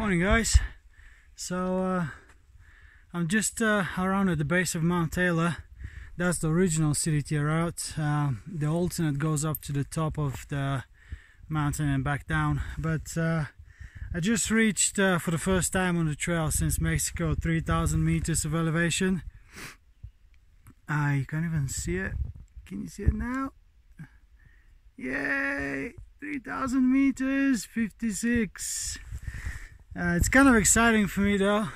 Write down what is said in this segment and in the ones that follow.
Morning guys. I'm just around at the base of Mount Taylor. That's the original CDT route. The alternate goes up to the top of the mountain and back down, but I just reached for the first time on the trail since Mexico 3,000 meters of elevation. You can't even see it. Can you see it now? Yay! 3,000 meters, 56. It's kind of exciting for me though.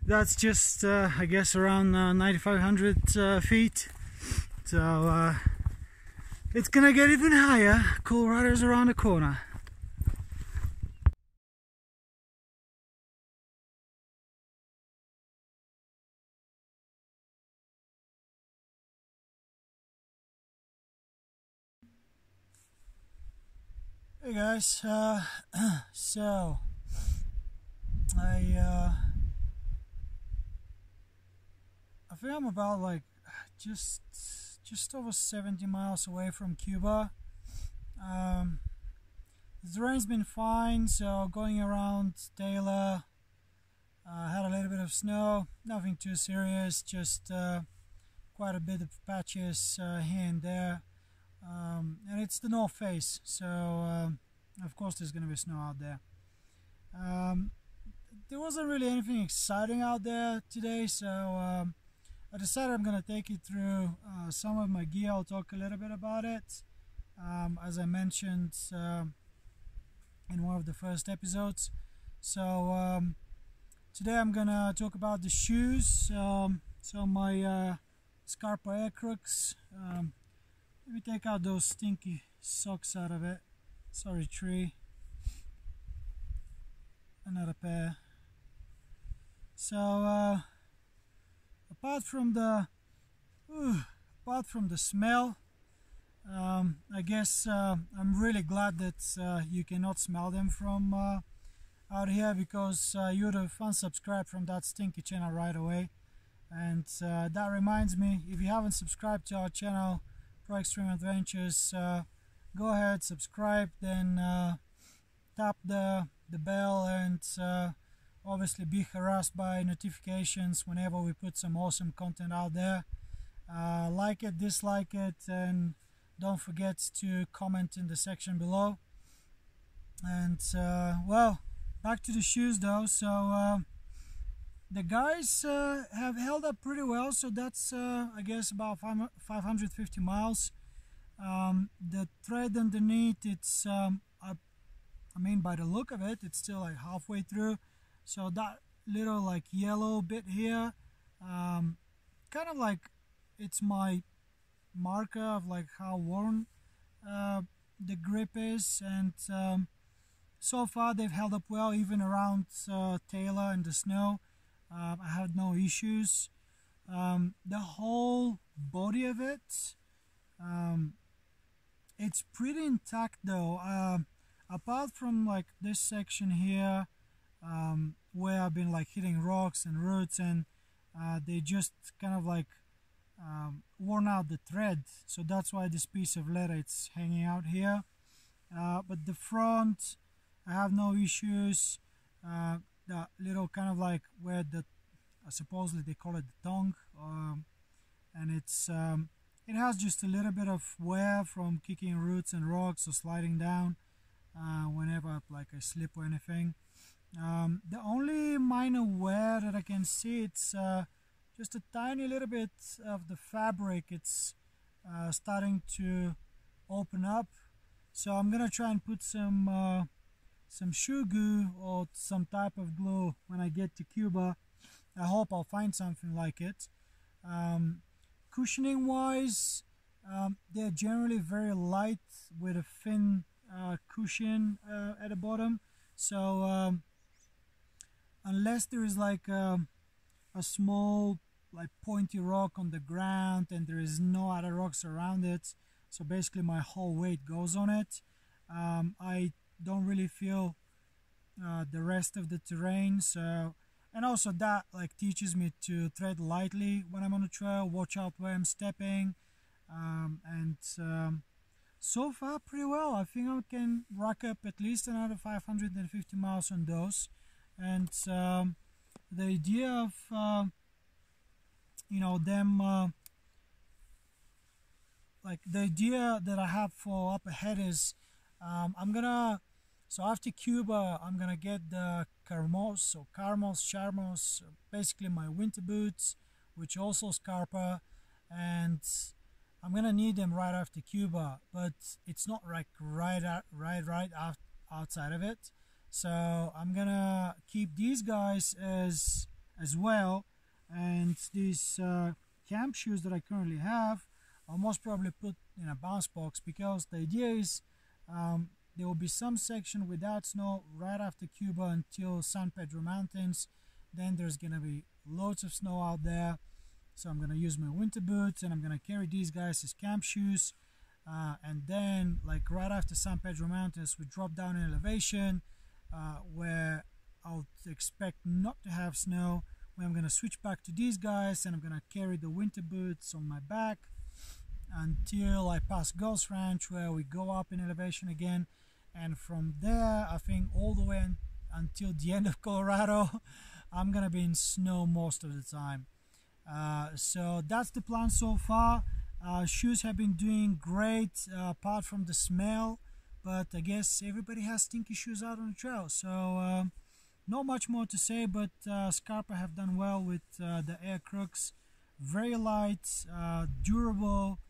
That's just I guess around 9,500 feet. So it's gonna get even higher. Colorado's around the corner. Hey guys, so I think I'm about like just over 70 miles away from Cuba. The terrain's been fine, so going around Taylor, had a little bit of snow, nothing too serious, just quite a bit of patches here and there. And it's the north face, so of course there's going to be snow out there. There wasn't really anything exciting out there today, so I decided I'm going to take you through some of my gear. I'll talk a little bit about it, as I mentioned in one of the first episodes. So today I'm going to talk about the shoes. So my Scarpa Air Crux. Let me take out those stinky socks out of it. Sorry, tree. Another pair. So apart from the smell, I guess I'm really glad that you cannot smell them from out here, because you would have unsubscribed from that stinky channel right away. And that reminds me, if you haven't subscribed to our channel, ProXtreme Adventures, go ahead, subscribe, then tap the bell, and obviously be harassed by notifications whenever we put some awesome content out there. Like it, dislike it, and don't forget to comment in the section below. And well, back to the shoes though. So the guys have held up pretty well, so that's I guess about 550 miles. The thread underneath, it's I mean, by the look of it, it's still like halfway through. So that little like yellow bit here, kind of like it's my marker of like how worn the grip is. And so far they've held up well, even around Taylor and the snow. I had no issues. The whole body of it, it's pretty intact though, apart from like this section here, where I've been like hitting rocks and roots, and they just kind of like worn out the thread, so that's why this piece of leather, it's hanging out here. But the front, I have no issues. The little kind of like where the supposedly they call it the tongue, and it's it has just a little bit of wear from kicking roots and rocks or sliding down whenever like I slip or anything. The only minor wear that I can see, it's just a tiny little bit of the fabric. It's starting to open up, so I'm gonna try and put some shoe glue or some type of glue when I get to Cuba. I hope I'll find something like it. Cushioning wise, they're generally very light with a thin cushion at the bottom, so unless there is like a small like pointy rock on the ground and there is no other rocks around it, so basically my whole weight goes on it, I don't really feel the rest of the terrain. So, and also that like teaches me to tread lightly when I'm on the trail, watch out where I'm stepping, and so far pretty well. I think I can rack up at least another 550 miles on those. And the idea of you know, them like the idea that I have for up ahead is I'm gonna, so after Cuba I'm gonna get the Charmos, basically my winter boots, which also Scarpa, and I'm gonna need them right after Cuba, but it's not like right outside of it. So I'm gonna keep these guys as well, and these camp shoes that I currently have I'll most probably put in a bounce box, because the idea is there will be some section without snow right after Cuba until San Pedro Mountains. Then there's gonna be loads of snow out there, so I'm gonna use my winter boots and I'm gonna carry these guys as camp shoes, and then like right after San Pedro Mountains we drop down in elevation where I'll expect not to have snow, where I'm gonna switch back to these guys and I'm gonna carry the winter boots on my back until I pass Ghost Ranch, where we go up in elevation again, and from there I think all the way until the end of Colorado I'm gonna be in snow most of the time. So that's the plan so far. Shoes have been doing great apart from the smell, but I guess everybody has stinky shoes out on the trail, so not much more to say, but Scarpa have done well with the Air Crux. Very light, durable.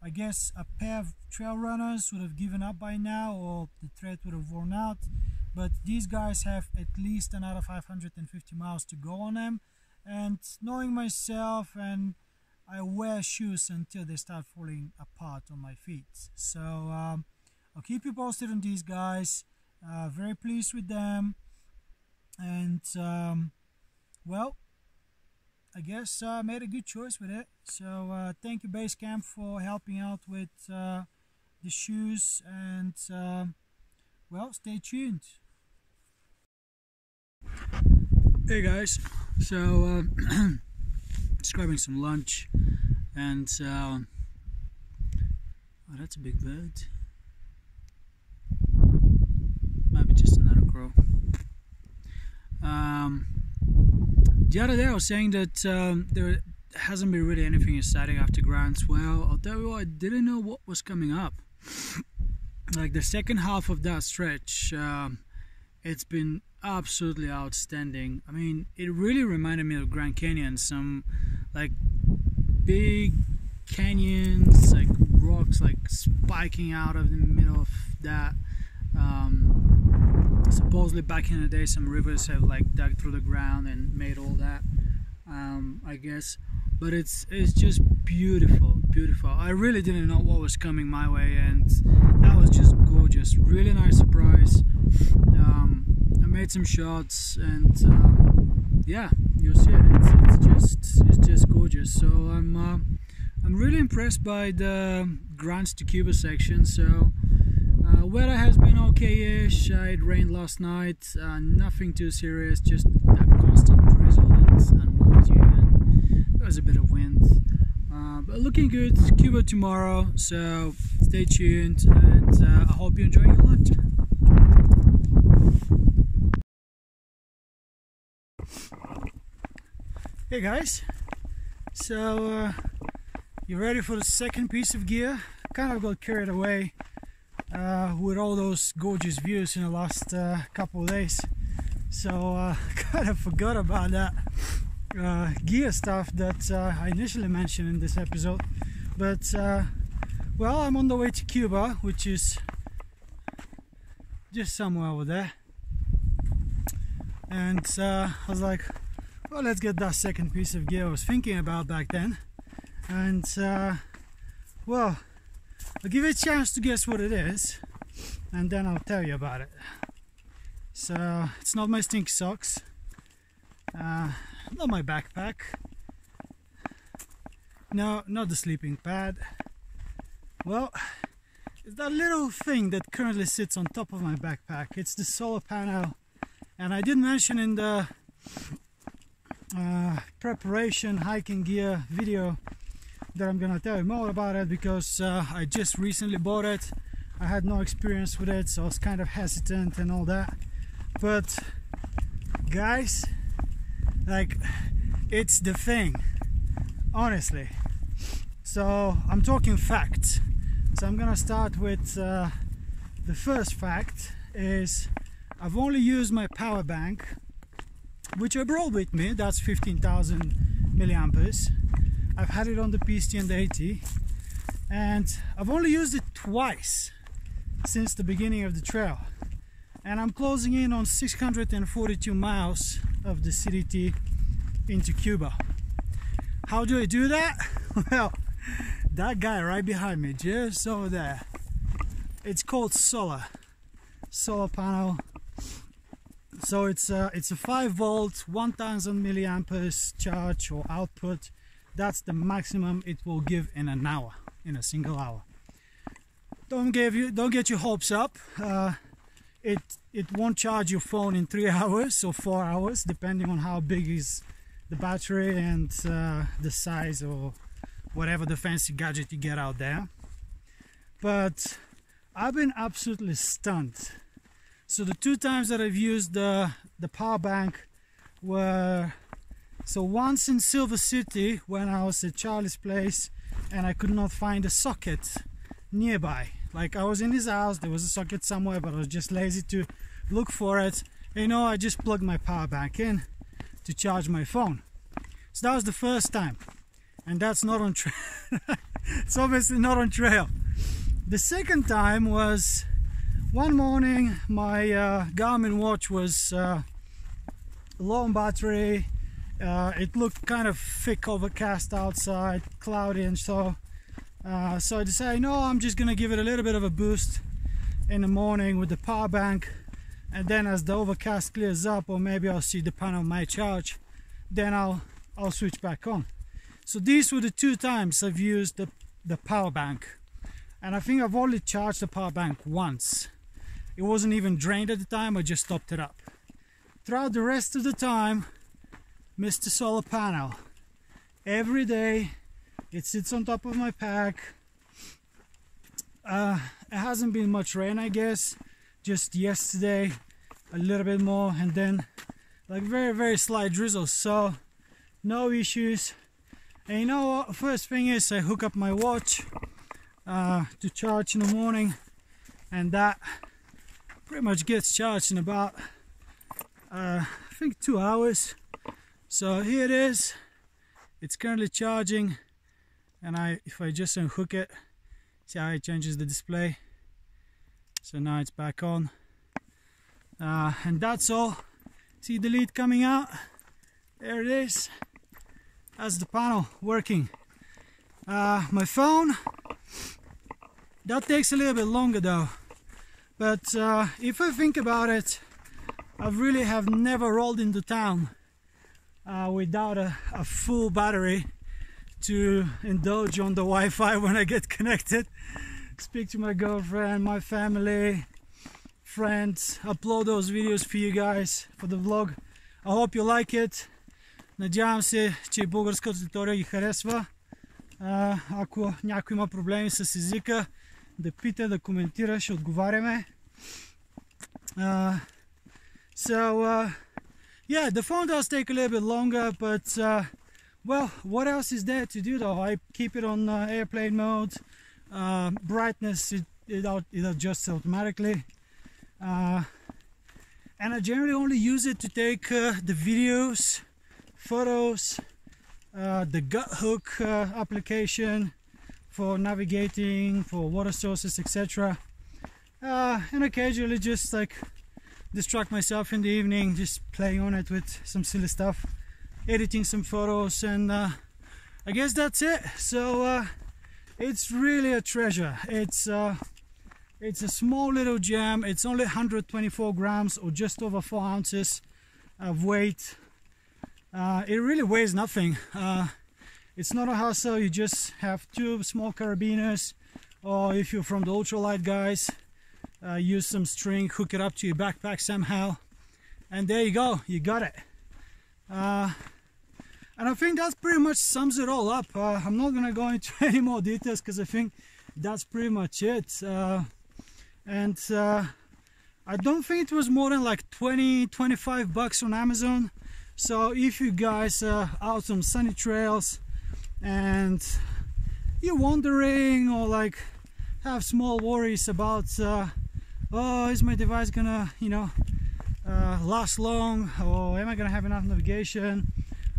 I guess a pair of trail runners would have given up by now, or the thread would have worn out, but these guys have at least another 550 miles to go on them, and knowing myself, and I wear shoes until they start falling apart on my feet. So I'll keep you posted on these guys. Very pleased with them, and well, I guess I made a good choice with it. So thank you Basecamp for helping out with the shoes, and well, stay tuned. Hey guys, so just grabbing some lunch, and oh, that's a big bird. Maybe just another crow. The other day I was saying that there hasn't been really anything exciting after Grants. Well, I'll tell you what, I didn't know what was coming up. Like the second half of that stretch, it's been absolutely outstanding. I mean, it really reminded me of Grand Canyon. Some like big canyons, like rocks like spiking out of the middle of that. Supposedly back in the day some rivers have like dug through the ground and made all that, I guess, but it's just beautiful. I really didn't know what was coming my way, and that was just gorgeous. Really nice surprise. I made some shots, and yeah, you'll see it. It's just gorgeous. So I'm really impressed by the Grants to Cuba section. So weather has been okay-ish. It rained last night, nothing too serious, just that constant drizzle and noisy, and there was a bit of wind. But looking good. Cuba tomorrow, so stay tuned, and I hope you're enjoying your lunch. Hey guys, so you ready for the second piece of gear? Kind of got carried away with all those gorgeous views in the last couple of days, so kind of forgot about that gear stuff that I initially mentioned in this episode. But well, I'm on the way to Cuba, which is just somewhere over there, and I was like, well, let's get that second piece of gear I was thinking about back then, and well, I'll give you a chance to guess what it is, and then I'll tell you about it. So it's not my stinky socks, not my backpack, no, not the sleeping pad. Well, it's that little thing that currently sits on top of my backpack. It's the solar panel, and I did mention in the preparation hiking gear video that I'm gonna tell you more about it, because I just recently bought it. I had no experience with it, so I was kind of hesitant and all that. But guys, like, it's the thing, honestly. So I'm talking facts. So I'm gonna start with the first fact is I've only used my power bank, which I brought with me. That's 15,000 milliamperes. I've had it on the PST and the AT, and I've only used it twice since the beginning of the trail, and I'm closing in on 642 miles of the CDT into Cuba. How do I do that? Well, that guy right behind me, just over there, it's called solar panel. So it's a 5 volt 1000 milliamperes charge or output. That's the maximum it will give in an hour, in a single hour. Don't get your hopes up. It won't charge your phone in 3 hours or 4 hours, depending on how big is the battery and the size or whatever the fancy gadget you get out there. But I've been absolutely stunned. So the 2 times that I've used the power bank were, so once in Silver City when I was at Charlie's place and I could not find a socket nearby. Like, I was in his house, there was a socket somewhere, but I was just lazy to look for it. You know, I just plugged my power bank in to charge my phone. So that was the first time, and that's not on trail. It's obviously not on trail. The second time was one morning. My Garmin watch was low on battery. It looked kind of thick, overcast outside, cloudy, and so I decided, no, I'm just gonna give it a little bit of a boost in the morning with the power bank, and then as the overcast clears up, or maybe I'll see the panel might charge, then I'll switch back on. So these were the 2 times I've used the power bank, and I think I've only charged the power bank once. It wasn't even drained at the time, I just topped it up. Throughout the rest of the time, Mr. Solar Panel, every day it sits on top of my pack. It hasn't been much rain, I guess. Just yesterday, a little bit more, and then like very, very slight drizzle, so no issues. And you know what? First thing is I hook up my watch to charge in the morning, and that pretty much gets charged in about I think 2 hours. So here it is. It's currently charging, and if I just unhook it, see how it changes the display. So now it's back on, and that's all. See the lead coming out? There it is. That's the panel working. My phone, that takes a little bit longer though. But if I think about it, I really have never rolled into town without a full battery to indulge on the Wi-Fi when I get connected. Speak to my girlfriend, my family, friends, upload those videos for you guys for the vlog. I hope you like it. Надявам се, че българската аудитория ги харесва. Ако някой има проблеми с езика, да пита, да коментира, ще отговаряме. Yeah, the phone does take a little bit longer, but well, what else is there to do though? I keep it on airplane mode. Brightness, it adjusts automatically. And I generally only use it to take the videos, photos, the gut hook application for navigating, for water sources, etc. And occasionally just like distract myself in the evening, just playing on it with some silly stuff, editing some photos, and I guess that's it. So it's really a treasure. It's a small little gem. It's only 124 grams or just over 4 ounces of weight. It really weighs nothing. It's not a hassle. You just have 2 small carabiners, or if you're from the ultralight guys, use some string, hook it up to your backpack somehow, and there you go, you got it. And I think that pretty much sums it all up. I'm not gonna go into any more details because I think that's pretty much it. I don't think it was more than like 20-25 bucks on Amazon. So if you guys are out on sunny trails and you're wondering or like have small worries about oh, is my device gonna, you know, last long, or am I gonna have enough navigation,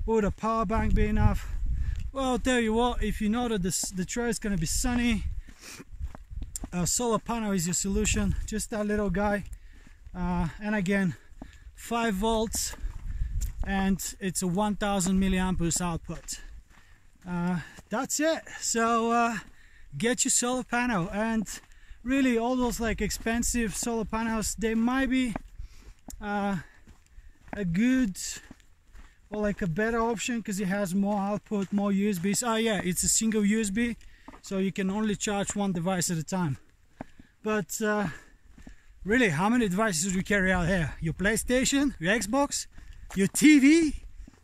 would a power bank be enough? Well, I'll tell you what, if you know that the trail is gonna be sunny, a solar panel is your solution. Just that little guy, and again 5 volts, and it's a 1000 milliamperes output. That's it. So get your solar panel. And really all those like expensive solar panels, they might be a good or like a better option because it has more output, more USBs. Oh yeah, it's a single USB, so you can only charge one device at a time. But really, how many devices do you carry out here? Your PlayStation, your Xbox, your TV?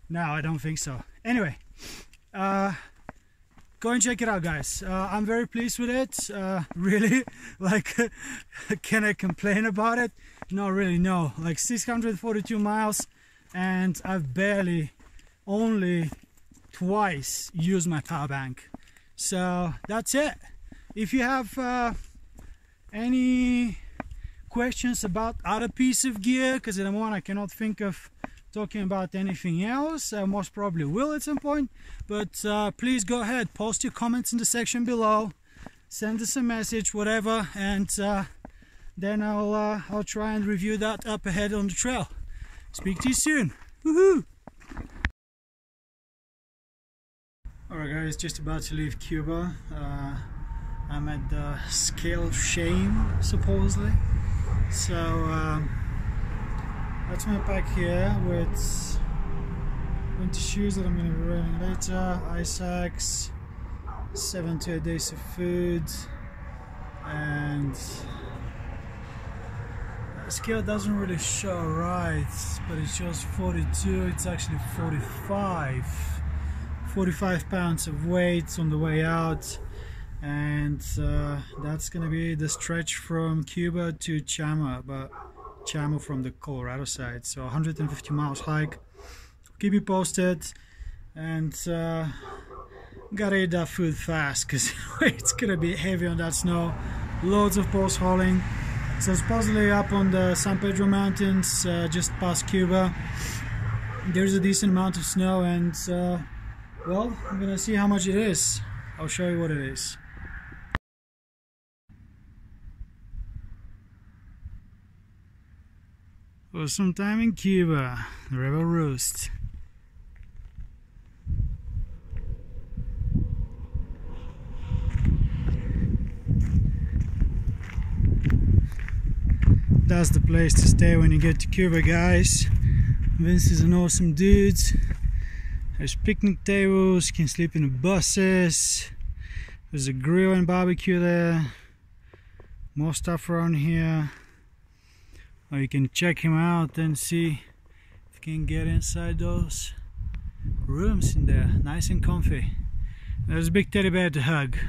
No, I don't think so. Anyway, go and check it out, guys. I'm very pleased with it. Really, like, can I complain about it? Not really, no. Like 642 miles, and I've barely, only twice used my power bank. So that's it. If you have any questions about other piece of gear, because at the moment I cannot think of talking about anything else, I most probably will at some point, but please go ahead, post your comments in the section below, send us a message, whatever, and then I'll try and review that up ahead on the trail. Speak to you soon. Woohoo! Alright guys, just about to leave Cuba. I'm at the Scale of Shame, supposedly. So that's my pack here with winter shoes that I'm going to be wearing later, ice axe, 7 to 8 days of food, and the scale doesn't really show right, but it shows 42, it's actually 45 pounds of weight on the way out. And that's gonna be the stretch from Cuba to Chama, but Chama from the Colorado side, so 150 miles hike. Keep you posted, and gotta eat that food fast because it's gonna be heavy on that snow. Loads of post hauling. So supposedly up on the San Pedro Mountains, just past Cuba, there's a decent amount of snow, and well, I'm gonna see how much it is. I'll show you what it is. For some time in Cuba, the Rebel Roast. That's the place to stay when you get to Cuba, guys. Vince is an awesome dude. There's picnic tables, you can sleep in the buses. There's a grill and barbecue there. More stuff around here. Or you can check him out and see if you can get inside those rooms in there. Nice and comfy. There's a big teddy bear to hug.